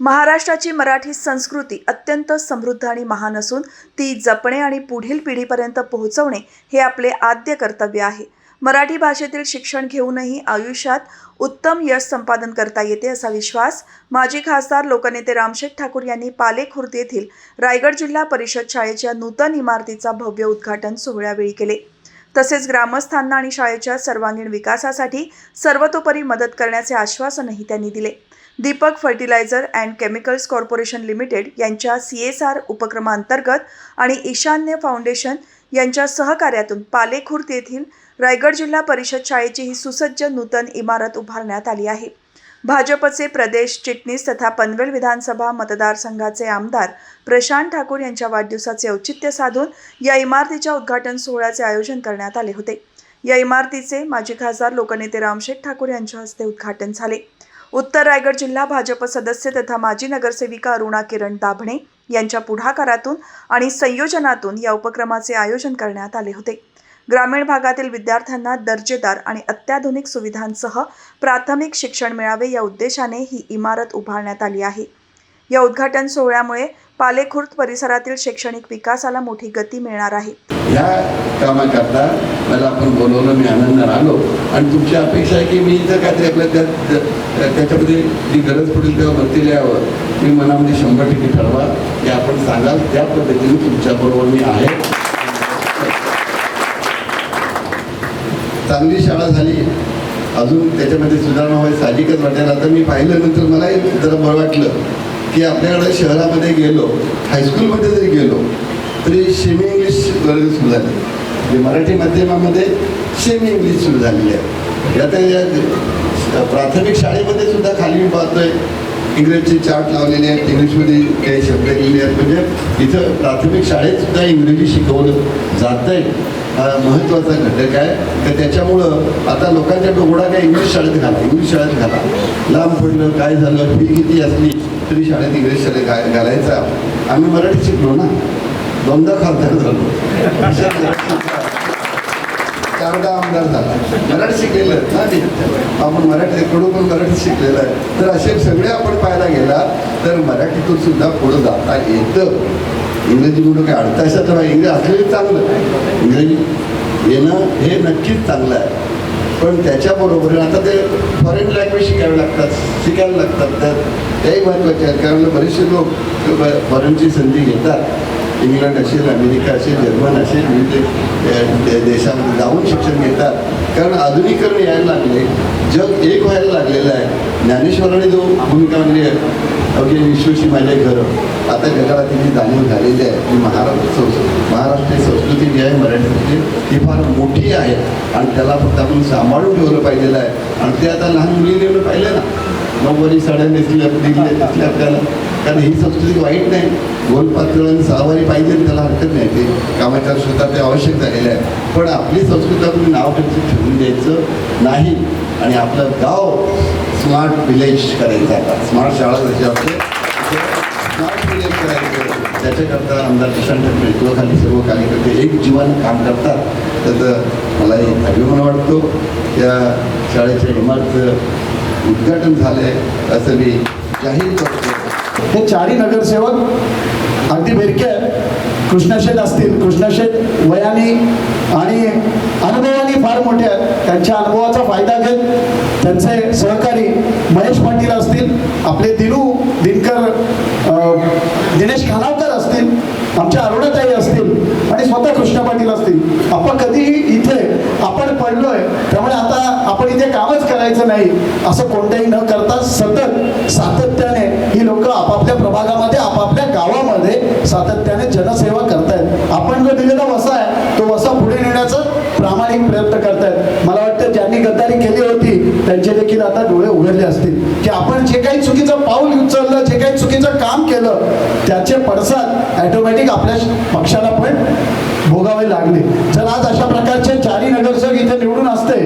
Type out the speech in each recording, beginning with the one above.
महाराष्ट्राची मराठी संस्कृती अत्यंत समृद्ध आणि महान असून ती जपणे आणि पुढील पिढीपर्यंत पोहोचवणे हे आपले आद्य कर्तव्य आहे। मराठी भाषेतील शिक्षण घेऊनही आयुष्यात उत्तम यश संपादन करता येते असा विश्वास माजी खासदार लोकनेते रामशेठ ठाकूर यांनी पाले खुर्द येथील रायगड जिल्हा परिषद शाळेच्या नूतन इमारतीचा भव्य उद्घाटन सोहळ्यावेळी केले। तसेच ग्रामस्थांना आणि शाळेच्या सर्वांगीण विकासासाठी सर्वतोपरी मदत करण्याचे आश्वासनही त्यांनी दिले। Deepak fertilizer and chemicals corporation limited यांच्या CSR उपक्रमांतर्गत आणि ईशान्य फाउंडेशन यांच्या सहकार्यातून पाले खुर्द येथील रायगड जिल्हा परिषद शाळेची ही सुसज्ज नूतन इमारत उभारण्यात आली आहे। भाजपचे प्रदेश चिटणीस तथा पनवेल विधानसभा मतदारसंघाचे आमदार प्रशांत ठाकूर यांच्या वाढदिवसाचे औचित्य साधून या इमारतीच्या उद्घाटन सोहळ्याचे आयोजन करण्यात आले होते। या इमारतीचे माजी खासदार लोकनेते रामशेठ ठाकूर यांच्या हस्ते उद्घाटन झाले। उत्तर रायगड जिल्हा भाजप सदस्य तथा माजी नगरसेविका अरुणा किरण दाभणे यांच्या पुढाकारातून आणि संयोजनातून या उपक्रमाचे आयोजन करण्यात आले होते। ग्रामीण भागातील विद्यार्थ्यांना दर्जेदार आणि अत्याधुनिक सुविधांसह प्राथमिक शिक्षण मिळावे या उद्देशाने ही इमारत उभारण्यात आली आहे। या उद्घाटन सोहळ्यामुळे पाले खुर्द परिसरातील शैक्षणिक विकासाला मोठी गती मिळणार आहे। या कामाकरता मला आपण बोलवलं, मी आनंदाने आलो आणि तुमची अपेक्षा आहे की मी इथं काहीतरी आपल्या त्याच्यामध्ये जी गरज पडेल तेव्हा भरती यावं, मी मनामध्ये 100% ठरवा की आपण सांगाल त्या पद्धतीने तुमच्याबरोबर मी आहे। चांगली शाळा झाली, अजून त्याच्यामध्ये सुधारणा व्हायला साहजिकच वाटेल। आता मी पाहिलं नंतर मलाही जरा बरं वाटलं की आपल्याकडे शहरामध्ये गेलो, हायस्कूलमध्ये जरी गेलो तरी सेमी इंग्लिश वर्ग सुरू झाले, म्हणजे मराठी माध्यमामध्ये सेमी इंग्लिश सुरू झालेली आहे। आता या प्राथमिक शाळेमध्ये सुद्धा खाली मी पाहतोय इंग्रजीचे चार्ट लावलेले आहेत, इंग्लिशमध्ये काही शब्द लिहिलेले आहेत, म्हणजे इथं प्राथमिक शाळेत सुद्धा इंग्रजी शिकवलं जात आहे। महत्त्वाचा घटक आहे तर त्याच्यामुळं आता लोकांच्या डोळा काय इंग्लिश शाळेत घाला, इंग्लिश शाळेत घाला, लांब पडलं काय झालं, फी किती असली तरी शाळेत इंग्लिश शाळेत घालायचा। आम्ही मराठी शिकलो ना, 2दा खासदार झालो, 4दा आमदार झाला, मराठी शिकलेलं ना, आपण मराठीकडून पण मराठी शिकलेलं आहे। तर असे सगळे आपण पाहायला गेला तर मराठीतून सुद्धा पुढं जाता येतं। इंग्रजी म्हणून काय अडथळा अशात नाही, इंग्रजी असलेलं चांगलं, इंग्रजी येणं हे नक्कीच चांगलं आहे, पण त्याच्याबरोबर आता ते फॉरेन लँग्वेज शिकायला लागतात त्याही महत्त्वाचे आहेत। कारण बरेचसे लोक फॉरेनची संधी घेतात, इंग्लंड असेल, अमेरिका असेल, जर्मन असेल, विविध देशामध्ये जाऊन शिक्षण घेतात, कारण आधुनिकीकरण यायला लागले, जग एक व्हायला लागलेलं आहे। ज्ञानेश्वराने जो भूमिका म्हणली आहे अवघे विश्वशी माझे घरं, आता जगाला तिची जाणीव झालेली आहे की महाराष्ट्रीय संस्कृती जी आहे मराठीची ती फार मोठी आहे आणि त्याला फक्त आपण सांभाळून ठेवलं पाहिजेलं आहे। आणि ते आता लहान मुलीने पाहिलं ना, 9वारी साड्या नेसल्या आपल्याला, कारण ही संस्कृती वाईट नाही, गोल पातळ आणि 6वारी पाहिजे त्याला हरकत नाही, ते कामाच्या क्षेत्रात ते आवश्यक झालेलं आहे। पण आपली संस्कृती आपण नाव ठेवून द्यायचं नाही आणि आपलं गाव स्मार्ट विलेज करायचं, आता स्मार्ट शाळा जशी असते स्मार्ट विलेज करायचं। त्याच्याकरता आमदार प्रशांत ठाकूर नेतृत्वाखाली सर्व कार्यकर्ते एक जीवन काम करतात, त्याचं मलाही अभिमान वाटतो। त्या शाळेच्या इमारतीचं उद्घाटन झालंय असं मी जाहीर करतो। हे 4ही नगरसेवक अगदी बेरके आहेत। कृष्णशेठ असतील, कृष्णशेठ वयाने आणि अनुभवाने फार मोठे आहेत, त्यांच्या अनुभवाचा फायदा घेत त्यांचे सहकारी महेश पाटील असतील, आपले दिनेश खानावकर असतील, आमच्या अरुणाताई असतील आणि स्वतः कृष्ण पाटील असतील। आपण कधीही इथे आपण पडलोय, त्यामुळे आता आपण इथे कामच करायचं नाही असं कोणत्याही न करता सतत सातत्याने ही लोक आपापल्या प्रभागामध्ये आपापल्या गावामध्ये सातत्याने जनसेवा करतायत। आपण जो दिलेला वसा आहे तो वसा पुढे नेण्याचा प्रामाणिक प्रयत्न करतायत। मला वाटतं ज्यांनी गद्दारी केली होती त्यांचे देखील आता डोळे उघडले असतील की आपण जे काही चुकीचं पाऊल उचललं, जे काही चुकीचं काम केलं त्याचे पडसाद ऑटोमॅटिक आपल्या पक्षाला पण भोगावे लागले। जर आज अशा प्रकारचे 4ही नगरसेवक इथे निवडून असते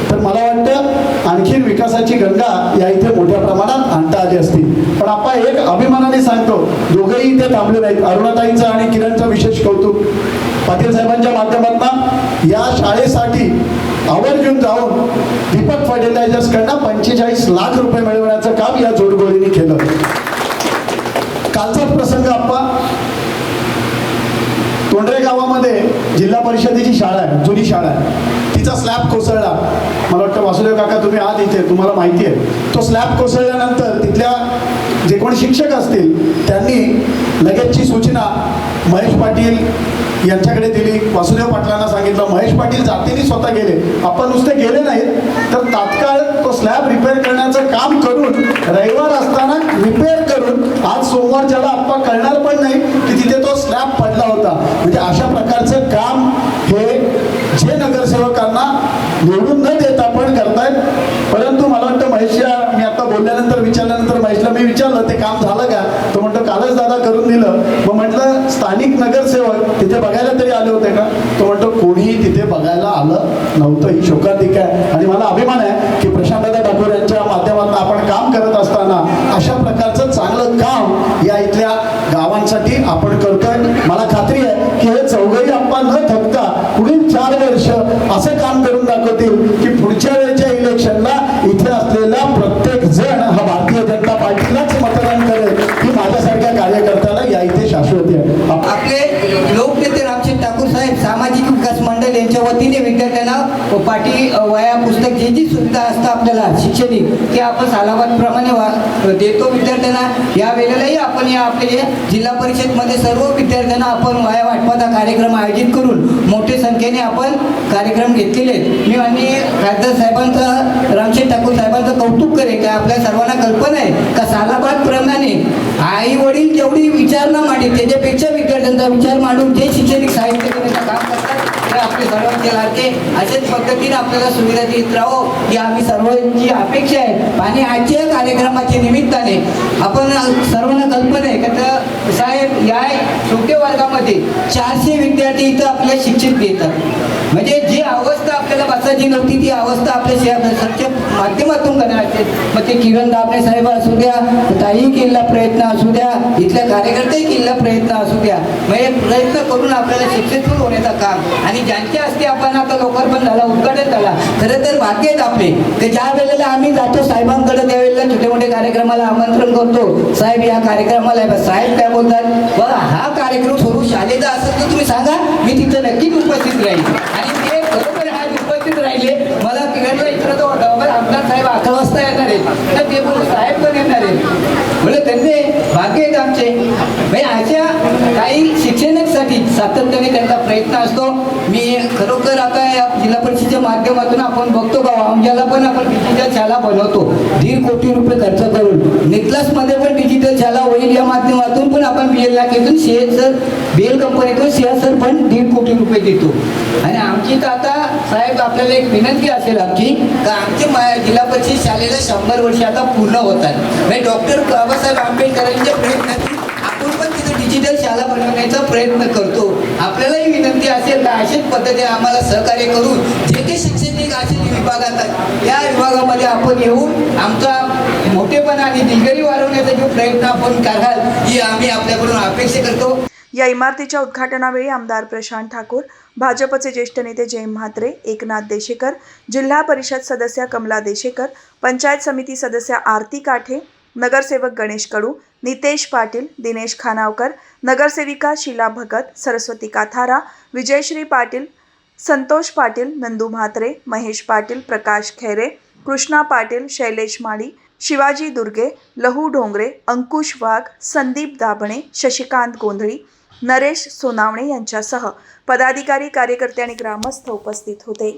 तर मला वाटतं आणखीन विकासाची गंगा या इथे मोठ्या प्रमाणात आणता आली असती। पण आपण एक अभिमानाने सांगतो, दोघेही इथे थांबले नाहीत। अरुणाताईंचं आणि किरणचं विशेष कौतुक, पाटील साहेबांच्या माध्यमातून या शाळेसाठी आवर्जून जाऊन दीपक फर्टिलायझर्स कडनं 45 लाख रुपये मिळवण्याचं काम या जोडगोळीने केलं। कालचाच प्रसंग आप्पा, तोंडरे गावामध्ये जिल्हा परिषदेची शाळा आहे, जुनी शाळा आहे, तिचा स्लॅब कोसळला. मला वाटतं वासुदेव काका तुम्ही आहात इथे, तुम्हाला माहिती आहे. तो स्लॅब कोसळल्यानंतर तिथल्या जे कोणी शिक्षक असतील त्यांनी लगेचची सूचना महेश पाटील यांच्याकडे दिली. वासुदेव पाटलांना सांगितलं. महेश पाटील जातीने स्वतः गेले. आपण नुसते गेले नाहीत तर तात्काळ तो स्लॅब रिपेअर करण्याचं काम करून रविवार असताना रिपेअर करून आज सोमवारच्याला आप्पा कळणार पण नाही की तिथे तो स्लॅब पडला होता. म्हणजे अशा प्रकारचं काम हे जे नगरसेवकांना निवडून न देता पण करतायत. परंतु मला वाटतं महेशच्या, मी आता बोलल्यानंतर विचारल्यानंतर महेशला मी विचारलं ते काम झालं का, तो म्हणतो कालच दादा करून दिलं. मग म्हटलं स्थानिक नगरसेवक तिथे बघायला तरी आले होते का, तो म्हणतो कोणीही तिथे बघायला आलं नव्हतं. ही शोकांतिका आहे आणि मला अभिमान आहे की प्रशांतदादा ठाकूर यांच्या माध्यमातून आपण काम करत असताना अशा प्रकारचं चांगलं काम या इथल्या गावांसाठी आपण करतोय. मला खात्री आहे की हे चौघही आप्पा न थकता पुढील 4 वर्ष असं काम करून दाखवतील की पुढच्या वेळेच्या इलेक्शनला इथे असलेला प्रत्येक जण हा भारतीय जनता पार्टीलाच मतदान करेल ही माझ्यासारख्या कार्यकर्त्याला या इथे शाश्वती आहे. आपले लोकनेते रामचंद्र ठाकूर साहेब सामाजिक विकास मंडळ यांच्या वतीने विद्यार्थ्यांना पाठी वया पुस्तक जे जी सुविधा असतं आपल्याला शैक्षणिक ते आपण सालाबादप्रमाणे देतो विद्यार्थ्यांना. या वेळेलाही आपण या आपल्या जिल्हा परिषदमध्ये सर्व विद्यार्थ्यांना आपण वया वाटपाचा कार्यक्रम आयोजित करून मोठ्या संख्येने आपण कार्यक्रम घेतलेले आहेत. मी माननीय खासदार साहेबांचं, रामचंद्र ठाकूर साहेबांचं कौतुक करेन का आपल्या सर्वांना कल्पना आहे का सालाबादप्रमाणे आई वडील जेवढी विचार न मांडे त्याच्यापेक्षा विद्यार्थ्यांचा विचार मांडून जे शैक्षणिक साहित्य देण्याचं काम करतात ते आपले सर्वांचे लाडके अशाच पद्धतीने आपल्याला सुविधा देत राहो ही आम्ही सर्वांची अपेक्षा आहे. आणि आजच्या कार्यक्रमाच्या निमित्ताने आपण सर्वांना कल्पना आहे का साहेब या छोट्या वर्गामध्ये 400 विद्यार्थी इथं आपल्या शिक्षित देतात. म्हणजे जी अवस्था आपल्याला बसायची नव्हती ती अवस्था आपल्या सत्य माध्यमातून करायचे. मग ते किरण दाबणे साहेब असू द्या, ताई केलेला प्रयत्न असू द्या, इथल्या कार्यकर्ते केलेला प्रयत्न असू द्या, म्हणजे प्रयत्न करून आपल्याला सक्सेसफुल होण्याचं काम. आणि ज्यांच्या हस्ते आपण आता लोकार्पण झाला, उद्घाटन झाला, खरं तर भाग्य आहेत आपले की ज्या वेळेला आम्ही जातो साहेबांकडे त्यावेळेला छोटे मोठे कार्यक्रमाला आमंत्रण करतो. साहेब या कार्यक्रमाला आहे. साहेब काय बोलतात, बघा हा कार्यक्रम सोडू शाळेचा असेल तर तुम्ही सांगा, मी तिथं नक्कीच उपस्थित राहील. आणि ते बरोबर आज उपस्थित राहिले. मला किरणला इकडं तो आमदार साहेब 11 वाजता येणार आहेत तर ते बोलले साहेब पण येणार आहेत. म्हणजे त्यांनी भाग्य आहेत आमचे. म्हणजे अशा काही शिक्षणासाठी सातत्याने त्यांचा प्रयत्न असतो. मी खरोखर आता या जिल्हा परिषदेच्या माध्यमातून आपण बघतो का आमच्याला पण आपण डिजिटल शाळा बनवतो 1.5 कोटी रुपये खर्च करून. निक्लासमध्ये पण डिजिटल शाळा होईल या माध्यमातून पण आपण BL लाखेतून सर BL कंपनीतून सर पण 1.5 कोटी रुपये देतो. आणि आमची तर आता साहेब आपल्याला एक विनंती असेल आमची का आमच्या जिल्हा परिषद शाळेला 100 वर्ष आता पूर्ण होतात. म्हणजे डॉक्टर बाबासाहेब आंबेडकरांच्या प्रयत्नातून आपण पण तिथे डिजिटल शाळा बनवण्याचा प्रयत्न करतो. आपल्यालाही विनंती असेल का अशाच पद्धतीने आम्हाला सहकार्य करून जे काही शैक्षणिक असे विभागात आहेत या विभागामध्ये आपण येऊन आमचा मोठेपणा आणि दिलगिरी वाढवण्याचा जो प्रयत्न आपण कराल ही आम्ही आपल्याकडून अपेक्षा करतो. या इमारतीच्या उद्घाटनावेळी आमदार प्रशांत ठाकूर, भाजपचे ज्येष्ठ नेते जय म्हात्रे, एकनाथ देशेकर, जिल्हा परिषद सदस्या कमला देशेकर, पंचायत समिती सदस्या आरती काठे, नगरसेवक गणेश कडू, नितेश पाटील, दिनेश खानावकर, नगरसेविका शीला भगत, सरस्वती काथारा, विजयश्री पाटील, संतोष पाटील, नंदू म्हात्रे, महेश पाटील, प्रकाश खैरे, कृष्णा पाटील, शैलेश माळी, शिवाजी दुर्गे, लहू ढोंगरे, अंकुश वाघ, संदीप दाभणे, शशिकांत गोंधळी, नरेश सोनावणे यांच्यासह पदाधिकारी, कार्यकर्ते आणि ग्रामस्थ उपस्थित होते.